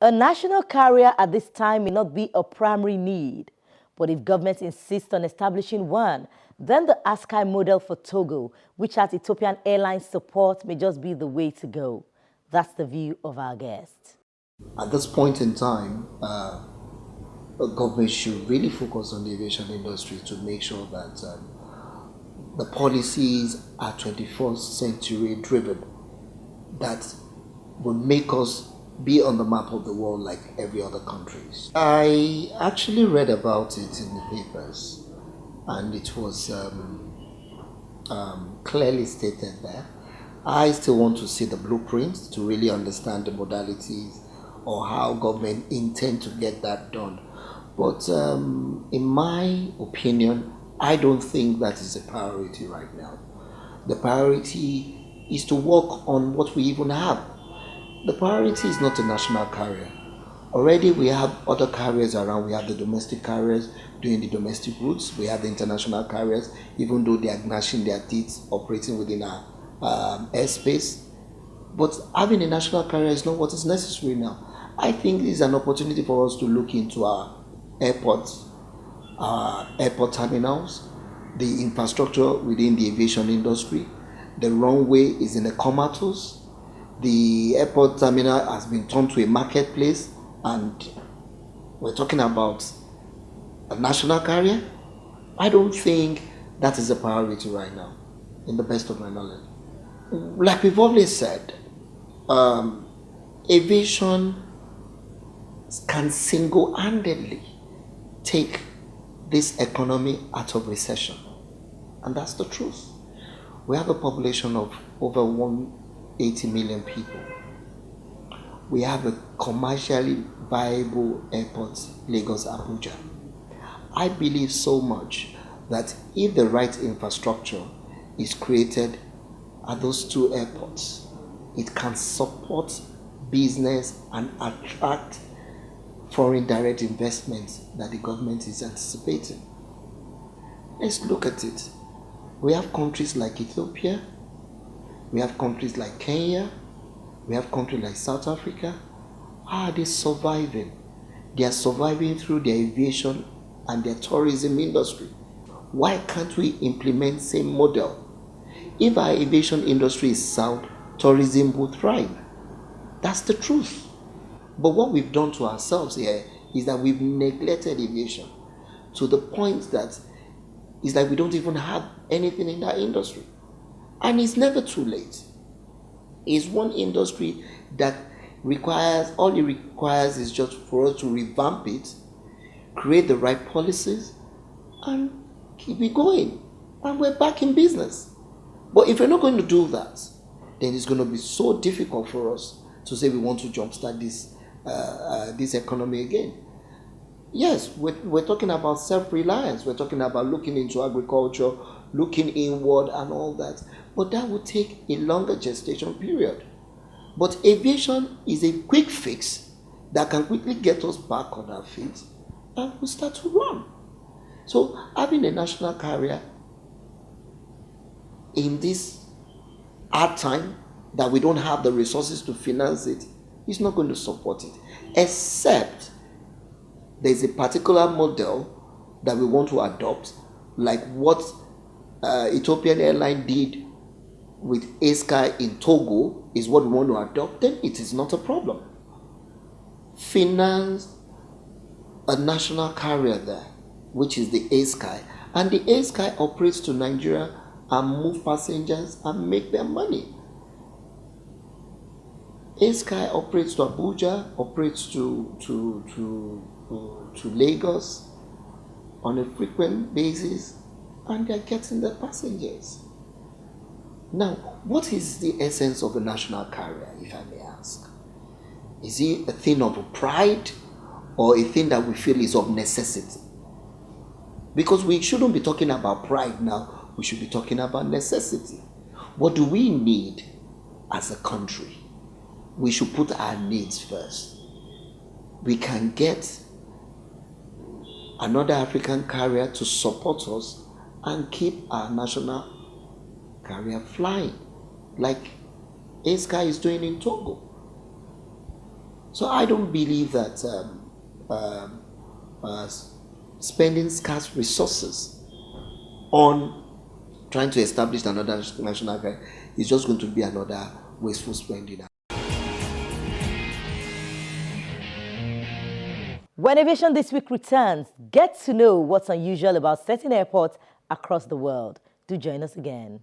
A national carrier at this time may not be a primary need, but if government insists on establishing one, then the ASKY model for Togo, which has Ethiopian Airlines support, may just be the way to go. That's the view of our guest. At this point in time, government should really focus on the aviation industry to make sure that the policies are 21st century driven, that will make us be on the map of the world like every other countries. I actually read about it in the papers, and it was clearly stated there. I still want to see the blueprints to really understand the modalities or how government intend to get that done. But in my opinion, I don't think that is a priority right now. The priority is to work on what we even have. The priority is not a national carrier. Already we have other carriers around. We have the domestic carriers doing the domestic routes. We have the international carriers, even though they are gnashing their teeth operating within our airspace. But having a national carrier is not what is necessary now. I think this is an opportunity for us to look into our airports, our airport terminals, the infrastructure within the aviation industry. The runway is in a comatose. The airport terminal has been turned to a marketplace, and we're talking about a national carrier. I don't think that is a priority right now, in the best of my knowledge. Like we've always said, aviation can single-handedly take this economy out of recession. And that's the truth. We have a population of over 180 million people. We have a commercially viable airport, Lagos Abuja. I believe so much that if the right infrastructure is created at those two airports, it can support business and attract foreign direct investments that the government is anticipating. Let's look at it. We have countries like Ethiopia, we have countries like Kenya, we have countries like South Africa. How are they surviving? They are surviving through their aviation and their tourism industry. Why can't we implement same model? If our aviation industry is sound, tourism will thrive. That's the truth. But what we've done to ourselves here is that we've neglected aviation to the point that it's like we don't even have anything in that industry. And it's never too late. It's one industry that all it requires is just for us to revamp it, create the right policies, and keep it going. And we're back in business. But if we're not going to do that, then it's going to be so difficult for us to say we want to jumpstart this economy again. Yes, we're talking about self-reliance. We're talking about looking into agriculture, looking inward and all that. But that would take a longer gestation period. But aviation is a quick fix that can quickly get us back on our feet and we'll start to run. So having a national carrier in this hard time that we don't have the resources to finance it is not going to support it, except there's a particular model that we want to adopt, like what Ethiopian Airline did with ASKY in Togo is what we want to adopt, then it is not a problem. Finance a national carrier there, which is the ASKY, and the ASKY operates to Nigeria and move passengers and make their money. ASKY operates to Abuja, operates to Lagos on a frequent basis, and they're getting their passengers. Now, what is the essence of a national carrier, if I may ask? Is it a thing of pride or a thing that we feel is of necessity? Because we shouldn't be talking about pride now, we should be talking about necessity. What do we need as a country? We should put our needs first. We can get another African carrier to support us and keep our national carrier flying, like ASKY is doing in Togo. So I don't believe that spending scarce resources on trying to establish another national guard is just going to be another wasteful spending. When Aviation This Week returns, get to know what's unusual about certain airports across the world. Do join us again.